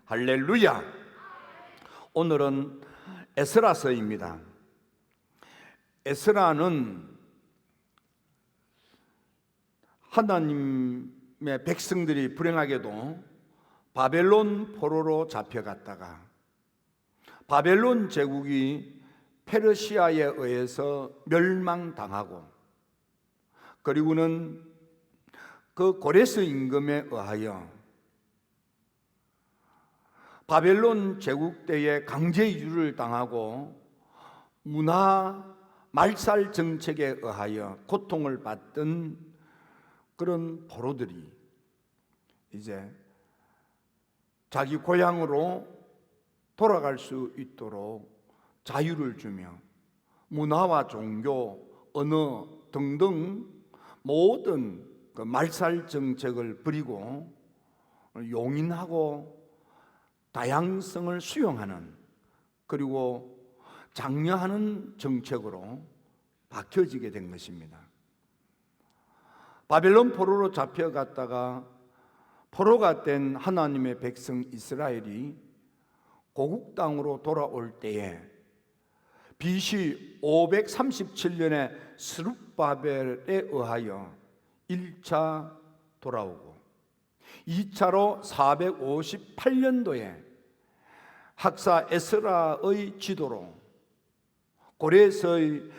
할렐루야. 오늘은 에스라서입니다. 에스라는 하나님의 백성들이 불행하게도 바벨론 포로로 잡혀갔다가 바벨론 제국이 페르시아에 의해서 멸망당하고, 그리고는 그 고레스 임금에 의하여 바벨론 제국 때에 강제 이주를 당하고 문화 말살 정책에 의하여 고통을 받던 그런 포로들이 이제 자기 고향으로 돌아갈 수 있도록 자유를 주며 문화와 종교, 언어 등등 모든 그 말살 정책을 버리고 용인하고 다양성을 수용하는, 그리고 장려하는 정책으로 바뀌어지게 된 것입니다. 바벨론 포로로 잡혀갔다가 포로가 된 하나님의 백성 이스라엘이 고국 땅으로 돌아올 때에 BC 537년에 스룹바벨에 의하여 1차 돌아오고 2차로 458년도에 학사 에스라의 지도로 고레스의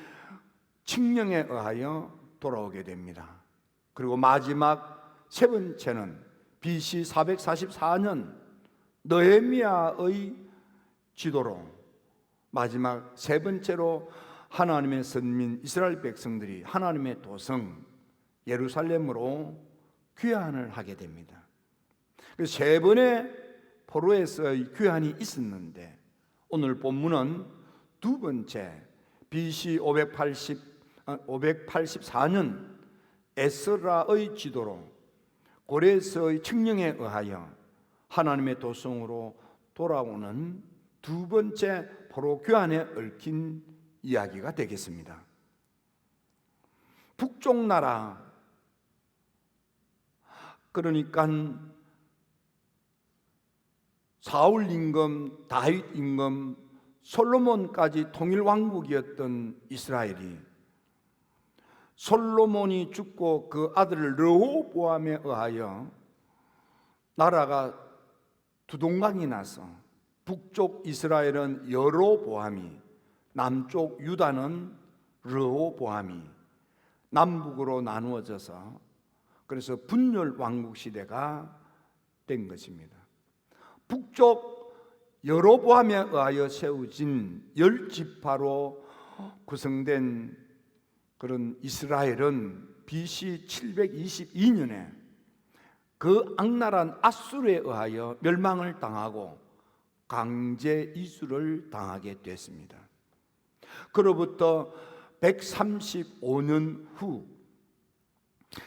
칙령에 의하여 돌아오게 됩니다. 그리고 마지막 세 번째는 BC 444년 느헤미야의 지도로 마지막 세 번째로 하나님의 선민 이스라엘 백성들이 하나님의 도성 예루살렘으로 귀환을 하게 됩니다. 그래서 세 번의 포로에서의 귀환이 있었는데 오늘 본문은 두 번째 BC 584년 에스라의 지도로 고레스의 칙령에 의하여 하나님의 도성으로 돌아오는 두 번째 포로 귀환에 얽힌 이야기가 되겠습니다. 북쪽 나라, 그러니까 사울 임금, 다윗 임금, 솔로몬까지 통일 왕국이었던 이스라엘이 솔로몬이 죽고 그 아들 르호보암에 의하여 나라가 두동강이 나서 북쪽 이스라엘은 여로보암이, 남쪽 유다는 르호보암이 남북으로 나누어져서 그래서 분열 왕국 시대가 된 것입니다. 북쪽 여로보암에 의하여 세워진 10지파로 구성된 그런 이스라엘은 BC 722년에 그 악랄한 아수르에 의하여 멸망을 당하고 강제 이주를 당하게 됐습니다. 그로부터 135년 후,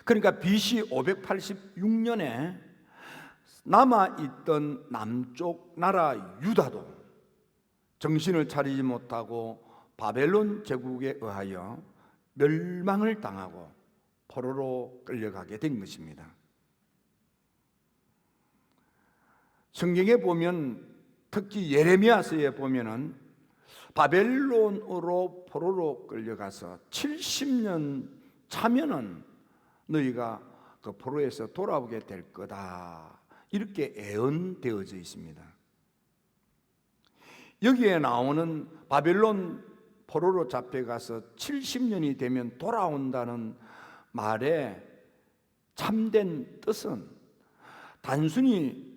그러니까 BC 586년에 남아있던 남쪽 나라 유다도 정신을 차리지 못하고 바벨론 제국에 의하여 멸망을 당하고 포로로 끌려가게 된 것입니다. 성경에 보면 특히 예레미야서에 보면은 바벨론으로 포로로 끌려가서 70년 차면은 너희가 그 포로에서 돌아오게 될 거다, 이렇게 예언되어져 있습니다. 여기에 나오는 바벨론 포로로 잡혀가서 70년이 되면 돌아온다는 말의 참된 뜻은 단순히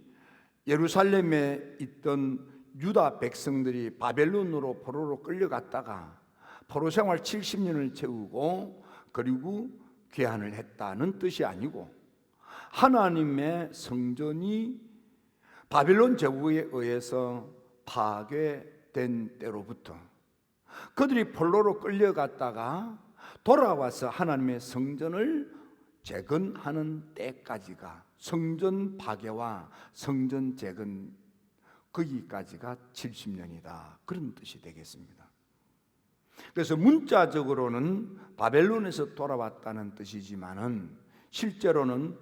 예루살렘에 있던 유다 백성들이 바벨론으로 포로로 끌려갔다가 포로 생활 70년을 채우고 그리고 귀환을 했다는 뜻이 아니고, 하나님의 성전이 바벨론 제국에 의해서 파괴된 때로부터 그들이 포로로 끌려갔다가 돌아와서 하나님의 성전을 재건하는 때까지가, 성전 파괴와 성전 재건 거기까지가 70년이다, 그런 뜻이 되겠습니다. 그래서 문자적으로는 바벨론에서 돌아왔다는 뜻이지만은 실제로는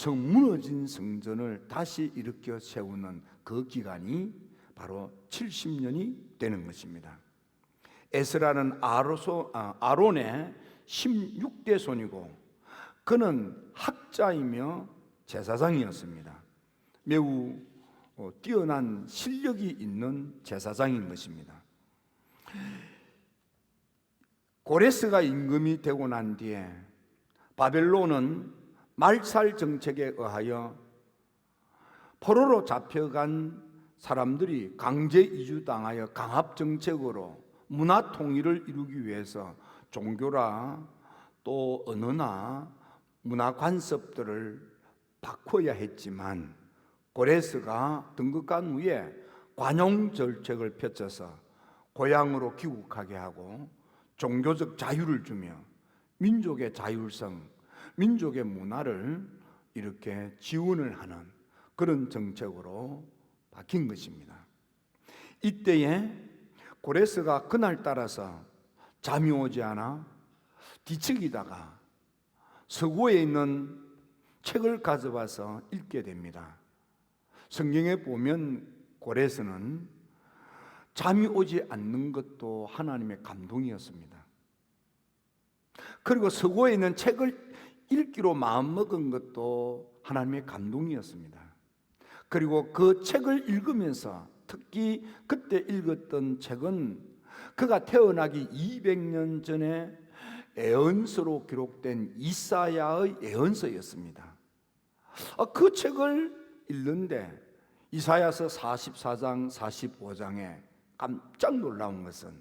무너진 성전을 다시 일으켜 세우는 그 기간이 바로 70년이 되는 것입니다. 에스라는 아론의 16대 손이고 그는 학자이며 제사장이었습니다. 매우 뛰어난 실력이 있는 제사장인 것입니다. 고레스가 임금이 되고 난 뒤에 바벨론은 말살 정책에 의하여 포로로 잡혀간 사람들이 강제 이주당하여 강압 정책으로 문화 통일을 이루기 위해서 종교라 또 언어나 문화 관습들을 바꿔야 했지만 고레스가 등극한 후에 관용 정책을 펼쳐서 고향으로 귀국하게 하고 종교적 자유를 주며 민족의 자율성, 민족의 문화를 이렇게 지원을 하는 그런 정책으로 바뀐 것입니다. 이때에 고레스가 그날따라서 잠이 오지 않아 뒤척이다가 서고에 있는 책을 가져와서 읽게 됩니다. 성경에 보면 고레스는 잠이 오지 않는 것도 하나님의 감동이었습니다. 그리고 서고에 있는 책을 읽기로 마음먹은 것도 하나님의 감동이었습니다. 그리고 그 책을 읽으면서 특히 그때 읽었던 책은 그가 태어나기 200년 전에 예언서로 기록된 이사야의 예언서였습니다. 그 책을 읽는데 이사야서 44장 45장에 깜짝 놀라운 것은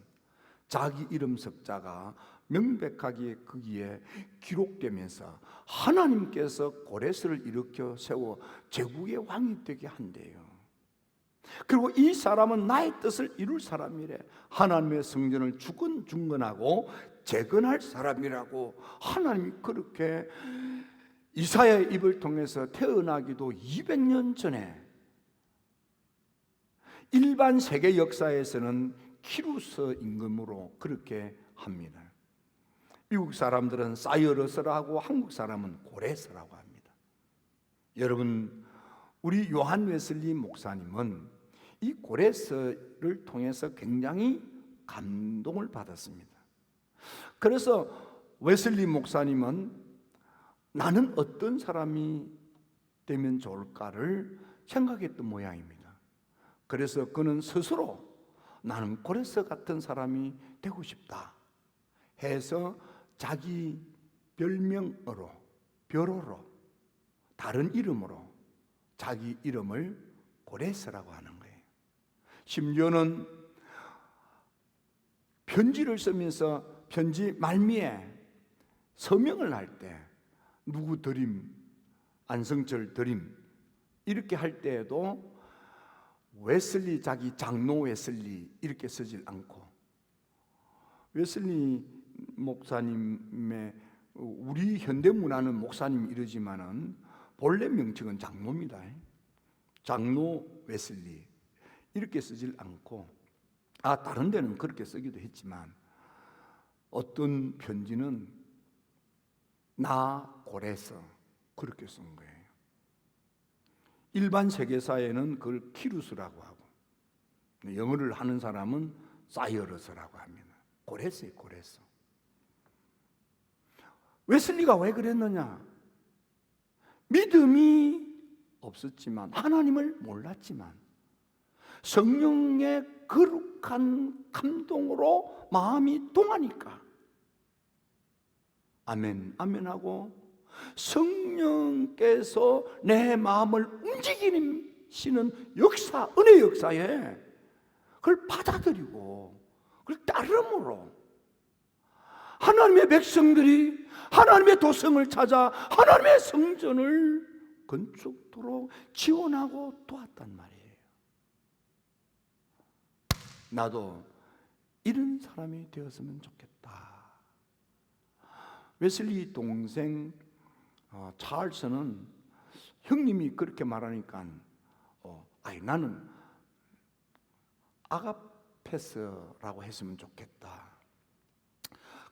자기 이름 석자가 명백하게 거기에 기록되면서 하나님께서 고레스를 일으켜 세워 제국의 왕이 되게 한대요. 그리고 이 사람은 나의 뜻을 이룰 사람이래. 하나님의 성전을 중건하고 재건할 사람이라고 하나님이 그렇게 이사야의 입을 통해서 태어나기도 200년 전에 일반 세계 역사에서는 키루스 임금으로 그렇게 합니다. 미국 사람들은 사이러스라고 하고 한국 사람은 고레스라고 합니다. 여러분, 우리 요한 웨슬리 목사님은 이 고레스를 통해서 굉장히 감동을 받았습니다. 그래서 웨슬리 목사님은 나는 어떤 사람이 되면 좋을까를 생각했던 모양입니다. 그래서 그는 스스로 나는 고레스 같은 사람이 되고 싶다 해서 자기 별명으로, 별호로, 다른 이름으로 자기 이름을 고레스라고 하는 거예요. 심지어는 편지를 쓰면서 편지 말미에 서명을 할 때 누구 드림, 안성철 드림 이렇게 할 때에도 웨슬리, 자기 장로 웨슬리 이렇게 쓰질 않고, 웨슬리 목사님의 우리 현대 문화는 목사님 이러지만은 본래 명칭은 장로입니다. 장로 웨슬리 이렇게 쓰질 않고, 다른 데는 그렇게 쓰기도 했지만 어떤 편지는 나 고레스 그렇게 쓴 거예요. 일반 세계사에는 그걸 키루스라고 하고, 영어를 하는 사람은 사이러스라고 합니다. 고레스예요, 고레스. 웨슬리가 왜 그랬느냐? 믿음이 없었지만, 하나님을 몰랐지만 성령의 거룩한 감동으로 마음이 동하니까 아멘, 아멘하고 성령께서 내 마음을 움직이시는 역사, 은혜 역사에 그걸 받아들이고 그걸 따름으로 하나님의 백성들이 하나님의 도성을 찾아 하나님의 성전을 건축토록 지원하고 도왔단 말이에요. 나도 이런 사람이 되었으면 좋겠다. 웨슬리 동생 찰스는 형님이 그렇게 말하니까 나는 아가페스라고 했으면 좋겠다.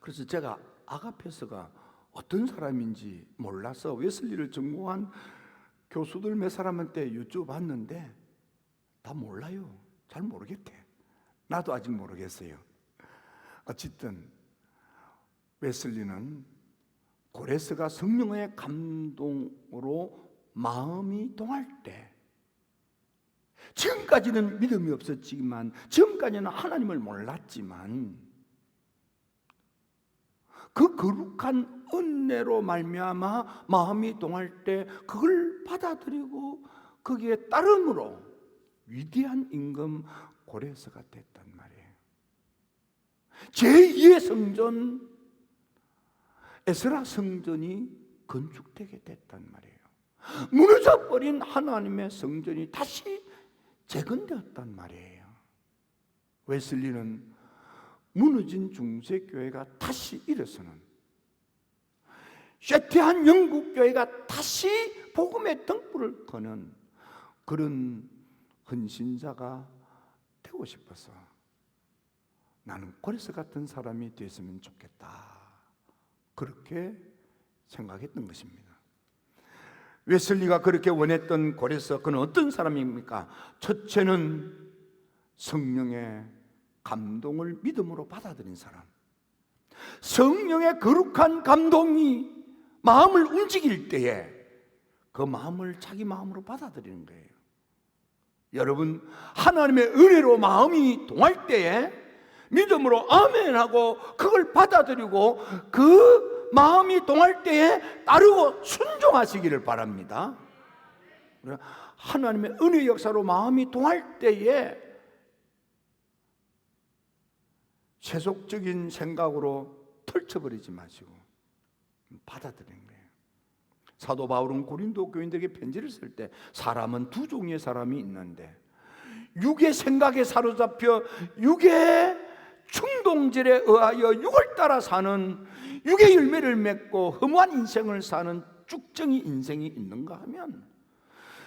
그래서 제가 아가페스가 어떤 사람인지 몰라서 웨슬리를 전공한 교수들 몇 사람한테 여쭤봤는데 다 몰라요. 잘 모르겠대. 나도 아직 모르겠어요. 어쨌든 웨슬리는 고레스가 성령의 감동으로 마음이 동할 때, 지금까지는 믿음이 없었지만, 지금까지는 하나님을 몰랐지만, 그 거룩한 은혜로 말미암아 마음이 동할 때 그걸 받아들이고 거기에 따름으로 위대한 임금 고레스가 됐단 말이에요. 제2의 성전 에스라 성전이 건축되게 됐단 말이에요. 무너져버린 하나님의 성전이 다시 재건되었단 말이에요. 웨슬리는 무너진 중세교회가 다시 일어서는, 쇠퇴한 영국교회가 다시 복음의 등불을 거는 그런 헌신자가 되고 싶어서 나는 고레스 같은 사람이 됐으면 좋겠다, 그렇게 생각했던 것입니다. 웨슬리가 그렇게 원했던 고레스, 그는 어떤 사람입니까? 첫째는 성령의 감동을 믿음으로 받아들인 사람. 성령의 거룩한 감동이 마음을 움직일 때에 그 마음을 자기 마음으로 받아들이는 거예요. 여러분, 하나님의 은혜로 마음이 동할 때에 믿음으로 아멘하고 그걸 받아들이고 그 마음이 동할 때에 따르고 순종하시기를 바랍니다. 하나님의 은혜 역사로 마음이 동할 때에 세속적인 생각으로 펼쳐버리지 마시고 받아들이는 거예요. 사도 바울은 고린도 교인들에게 편지를 쓸 때 사람은 두 종류의 사람이 있는데, 육의 생각에 사로잡혀 육의 충동질에 의하여 육을 따라 사는, 육의 열매를 맺고 허무한 인생을 사는 쭉정이 인생이 있는가 하면,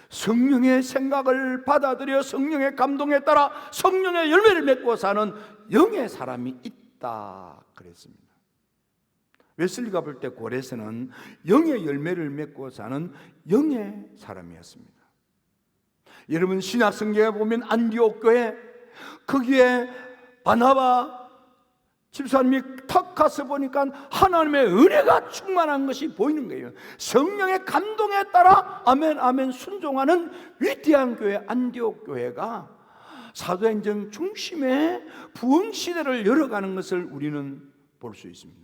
성령의 생각을 받아들여 성령의 감동에 따라 성령의 열매를 맺고 사는 영의 사람이 있다 그랬습니다. 웨슬리가 볼 때 고레스는 영의 열매를 맺고 사는 영의 사람이었습니다. 여러분, 신약 성경에 보면 안디옥 교회, 거기에 바나바 집사님이 탁 가서 보니까 하나님의 은혜가 충만한 것이 보이는 거예요. 성령의 감동에 따라 아멘 아멘 순종하는 위대한 교회 안디옥 교회가 사도행전 중심의 부흥 시대를 열어가는 것을 우리는 볼 수 있습니다.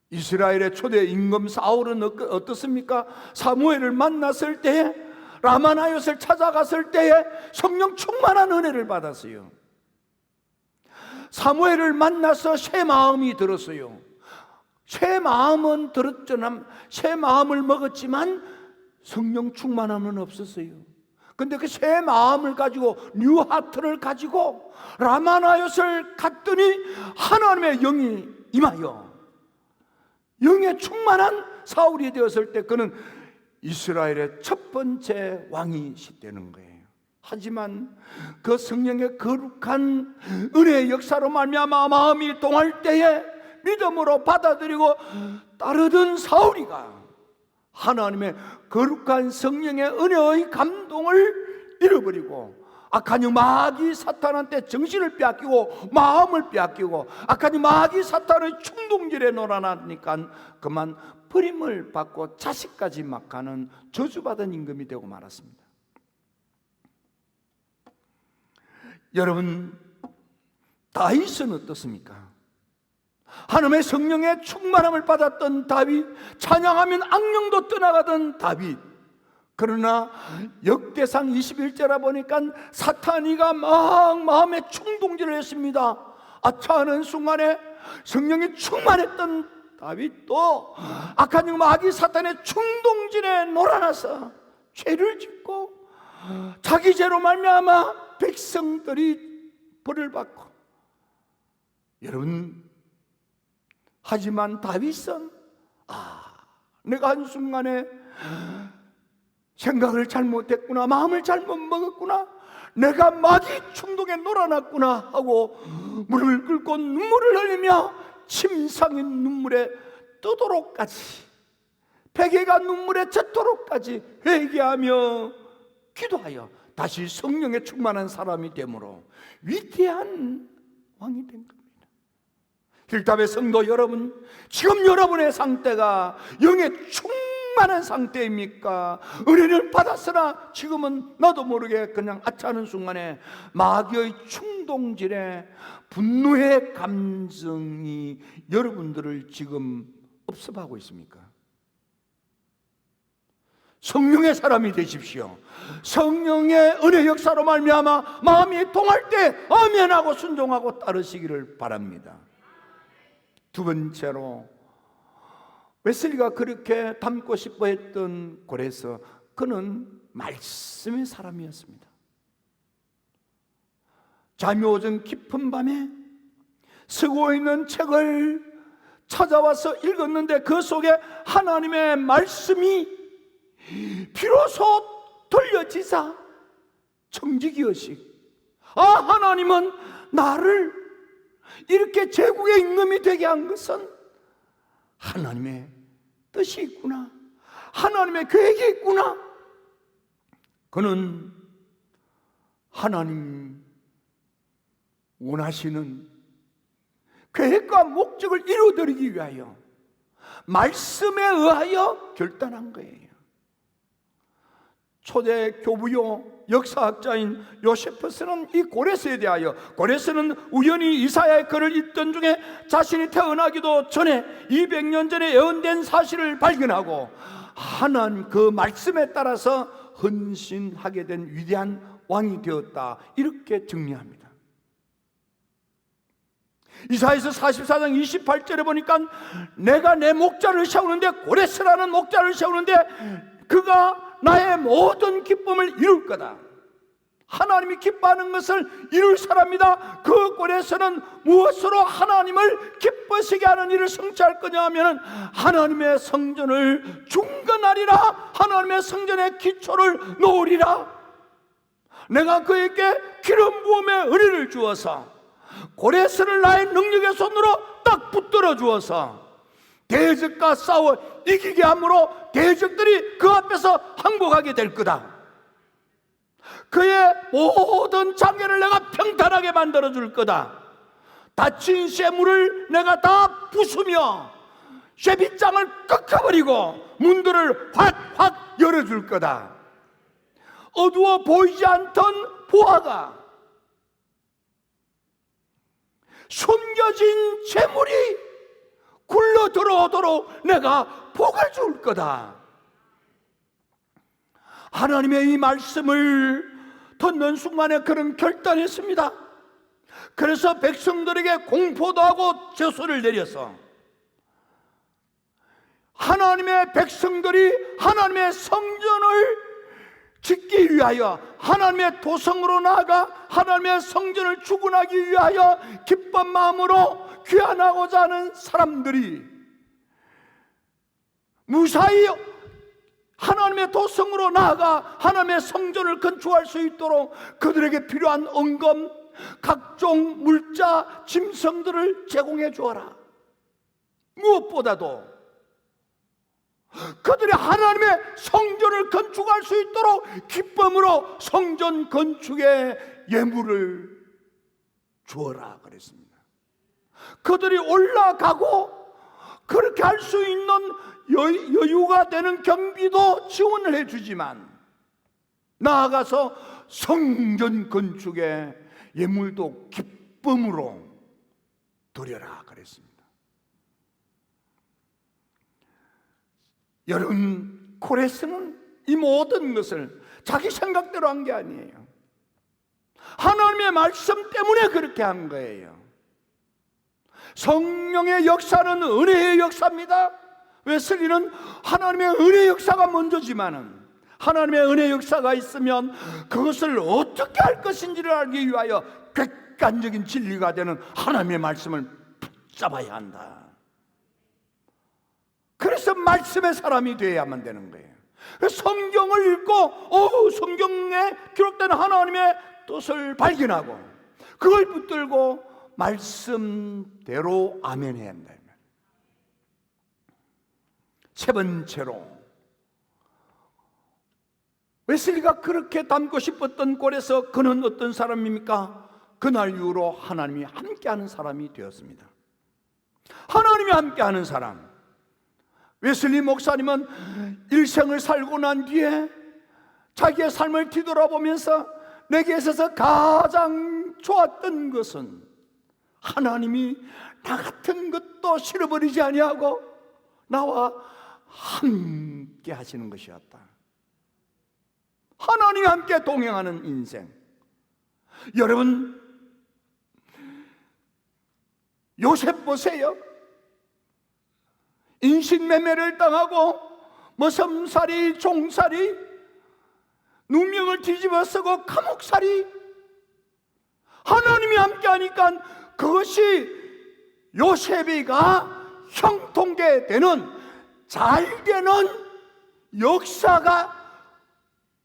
이스라엘의 초대 임금 사울은 어떻습니까? 사무엘을 만났을 때에, 라마나요스를 찾아갔을 때에 성령 충만한 은혜를 받았어요. 사무엘을 만나서 새 마음이 들었어요. 새 마음은 들었지만, 새 마음을 먹었지만 성령 충만함은 없었어요. 근데 그 새 마음을 가지고, 뉴 하트를 가지고 라마나요스를 갔더니 하나님의 영이 임하여 영에 충만한 사울이 되었을 때 그는 이스라엘의 첫 번째 왕이 되는 거예요. 하지만 그 성령의 거룩한 은혜의 역사로 말미암아 마음이 동할 때에 믿음으로 받아들이고 따르던 사울이가 하나님의 거룩한 성령의 은혜의 감동을 잃어버리고 악한 영 마귀 사탄한테 정신을 빼앗기고 마음을 빼앗기고 악한 영 마귀 사탄의 충동질에 놀아나니까 그만 버림을 받고 자식까지 막 가는 저주받은 임금이 되고 말았습니다. 여러분, 다윗은 어떻습니까? 하나님의 성령의 충만함을 받았던 다윗, 찬양하면 악령도 떠나가던 다윗. 그러나 역대상 21절에 보니까 사탄이가 막 마음에 충동질을 했습니다. 아차하는 순간에 성령이 충만했던 다윗도 악한 영 마귀 사탄의 충동질에 놀아나서 죄를 짓고 자기 죄로 말미암아 백성들이 벌을 받고, 여러분, 하지만 다윗은 내가 한순간에 생각을 잘못했구나, 마음을 잘못 먹었구나, 내가 마귀 충동에 놀아났구나 하고 무릎을 꿇고 눈물을 흘리며 침상인 눈물에 뜨도록까지, 베개가 눈물에 젖도록까지 회개하며 기도하여 다시 성령에 충만한 사람이 되므로 위대한 왕이 된 겁니다. 힐탑의 성도 여러분, 지금 여러분의 상태가 영의 충만한 상태입니까? 은혜를 받았으나 지금은 나도 모르게 그냥 아차하는 순간에 마귀의 충동질에 분노의 감정이 여러분들을 지금 업습하고 있습니까? 성령의 사람이 되십시오. 성령의 은혜 역사로 말미암아 마음이 통할 때 아멘하고 순종하고 따르시기를 바랍니다. 두 번째로, 웨슬리가 그렇게 닮고 싶어 했던 고레스, 그는 말씀의 사람이었습니다. 잠이 오전 깊은 밤에 쓰고 있는 책을 찾아와서 읽었는데 그 속에 하나님의 말씀이 비로소 들려지사 청지기의식, 하나님은 나를 이렇게 제국의 임금이 되게 한 것은 하나님의 뜻이 있구나, 하나님의 계획이 있구나. 그는 하나님 원하시는 계획과 목적을 이루어드리기 위하여 말씀에 의하여 결단한 거예요. 초대 교부요 역사학자인 요세푸스는 이 고레스에 대하여, 고레스는 우연히 이사야의 글을 읽던 중에 자신이 태어나기도 전에 200년 전에 예언된 사실을 발견하고 하나님 그 말씀에 따라서 헌신하게 된 위대한 왕이 되었다, 이렇게 정리합니다. 이사야서 44장 28절에 보니까 내가 내 목자를 세우는데, 고레스라는 목자를 세우는데 그가 나의 모든 기쁨을 이룰 거다. 하나님이 기뻐하는 것을 이룰 사람이다. 그 고레스는 무엇으로 하나님을 기뻐시게 하는 일을 성취할 거냐 하면 하나님의 성전을 중건하리라, 하나님의 성전의 기초를 놓으리라. 내가 그에게 기름 부음의 은혜를 주어서 고레스를 나의 능력의 손으로 딱 붙들어 주어서 대적과 싸워 이기게 함으로 대적들이 그 앞에서 항복하게 될 거다. 그의 모든 장애를 내가 평탄하게 만들어 줄 거다. 다친 쇠물을 내가 다 부수며 쇠빗장을 꺾어버리고 문들을 확 열어줄 거다. 어두워 보이지 않던 보화가 숨겨진 재물이 굴러 들어오도록 내가 복을 줄 거다. 하나님의 이 말씀을 듣는 순간에 그는 결단했습니다. 그래서 백성들에게 공포도 하고 저수를 내려서 하나님의 백성들이 하나님의 성전을 짓기 위하여 하나님의 도성으로 나아가 하나님의 성전을 주군하기 위하여 기쁜 마음으로 귀환하고자 하는 사람들이 무사히 하나님의 도성으로 나아가 하나님의 성전을 건축할 수 있도록 그들에게 필요한 은금, 각종 물자, 짐승들을 제공해 주어라. 무엇보다도 그들이 하나님의 성전을 건축할 수 있도록 기쁨으로 성전 건축에 예물을 주어라 그랬습니다. 그들이 올라가고 그렇게 할 수 있는 여유가 되는 경비도 지원을 해주지만 나아가서 성전 건축에 예물도 기쁨으로 드려라 그랬습니다. 여러분, 고레스는 이 모든 것을 자기 생각대로 한 게 아니에요. 하나님의 말씀 때문에 그렇게 한 거예요. 성령의 역사는 은혜의 역사입니다. 웨슬리는 하나님의 은혜 역사가 먼저지만은 하나님의 은혜 역사가 있으면 그것을 어떻게 할 것인지를 알기 위하여 객관적인 진리가 되는 하나님의 말씀을 붙잡아야 한다. 그래서 말씀의 사람이 되어야만 되는 거예요. 성경을 읽고 성경에 기록된 하나님의 뜻을 발견하고 그걸 붙들고 말씀대로 아멘해야 한다. 세 번째로, 웨슬리가 그렇게 닮고 싶었던 꼴에서 그는 어떤 사람입니까? 그날 이후로 하나님이 함께하는 사람이 되었습니다. 하나님이 함께하는 사람. 웨슬리 목사님은 일생을 살고 난 뒤에 자기의 삶을 뒤돌아보면서 내게 있어서 가장 좋았던 것은 하나님이 나 같은 것도 싫어버리지 아니하고 나와 함께 하시는 것이었다. 하나님이 함께 동행하는 인생. 여러분, 요셉 보세요. 인신매매를 당하고 머슴살이, 종살이, 누명을 뒤집어 쓰고 감옥살이. 하나님이 함께하니까 그것이 요셉이가 형통되는, 잘되는 역사가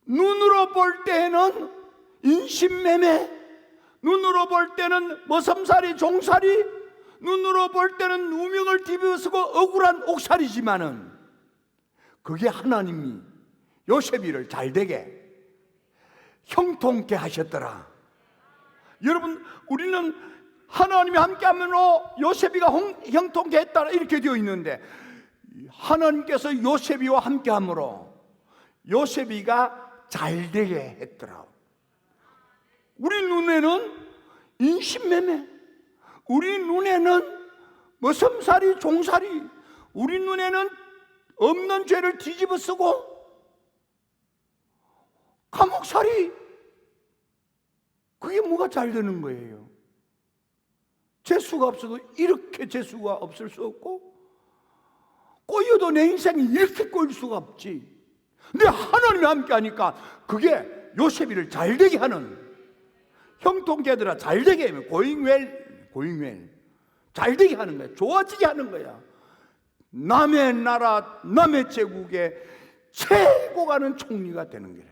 눈으로 볼 때는 인신매매, 눈으로 볼 때는 머슴살이, 종살이, 눈으로 볼 때는 누명을 뒤집어 쓰고 억울한 옥살이지만은 그게 하나님이 요셉이를 잘되게 형통케 하셨더라. 여러분, 우리는 하나님이 함께하므로 요셉이가 형통케 했다 이렇게 되어 있는데, 하나님께서 요셉이와 함께하므로 요셉이가 잘되게 했더라. 우리 눈에는 인신매매, 우리 눈에는 머슴살이, 종살이, 우리 눈에는 없는 죄를 뒤집어 쓰고 감옥살이, 그게 뭐가 잘 되는 거예요? 재수가 없어도 이렇게 재수가 없을 수 없고, 꼬여도 내 인생이 이렇게 꼬일 수가 없지. 근데 하나님이 함께 하니까 그게 요셉이를 잘되게 하는, 형통케하더라, 잘되게 하면 고잉웰 잘되게 하는 거야. 좋아지게 하는 거야. 남의 나라, 남의 제국의 최고 가는 총리가 되는 거예요.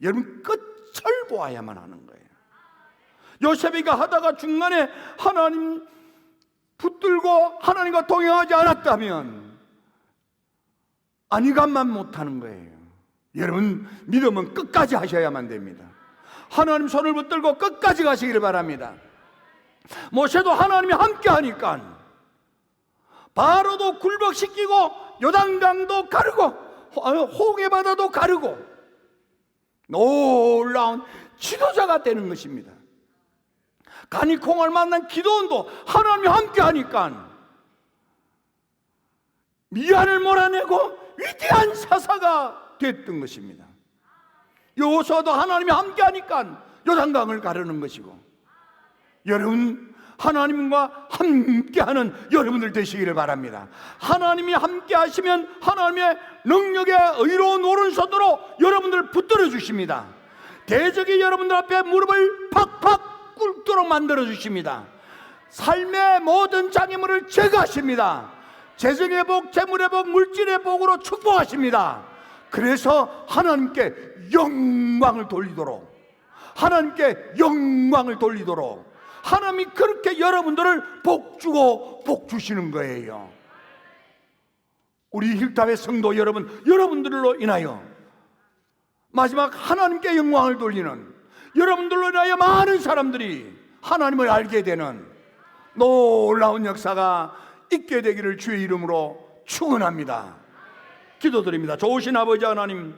여러분, 끝을 보아야만 하는 거예요. 요셉이가 하다가 중간에 하나님 붙들고 하나님과 동행하지 않았다면 아니감만 못하는 거예요. 여러분, 믿음은 끝까지 하셔야만 됩니다. 하나님 손을 붙들고 끝까지 가시기를 바랍니다. 모세도 하나님이 함께 하니까 바로도 굴복시키고 요단강도 가르고 홍해바다도 가르고 놀라운 지도자가 되는 것입니다. 가니콩을 만난 기도원도 하나님이 함께 하니까 미안을 몰아내고 위대한 사사가 됐던 것입니다. 여호수아도 하나님이 함께 하니까 요단강을 가르는 것이고, 여러분, 하나님과 함께하는 여러분들 되시기를 바랍니다. 하나님이 함께 하시면 하나님의 능력의 의로운 오른손으로 여러분들을 붙들어 주십니다. 대적이 여러분들 앞에 무릎을 팍팍 꿇도록 만들어 주십니다. 삶의 모든 장애물을 제거하십니다. 재정의 복, 재물의 복, 물질의 복으로 축복하십니다. 그래서 하나님께 영광을 돌리도록, 하나님께 영광을 돌리도록 하나님이 그렇게 여러분들을 복주고 복주시는 거예요. 우리 힐탑의 성도 여러분, 여러분들로 인하여 마지막 하나님께 영광을 돌리는, 여러분들로 인하여 많은 사람들이 하나님을 알게 되는 놀라운 역사가 있게 되기를 주의 이름으로 축원합니다. 기도드립니다. 좋으신 아버지 하나님,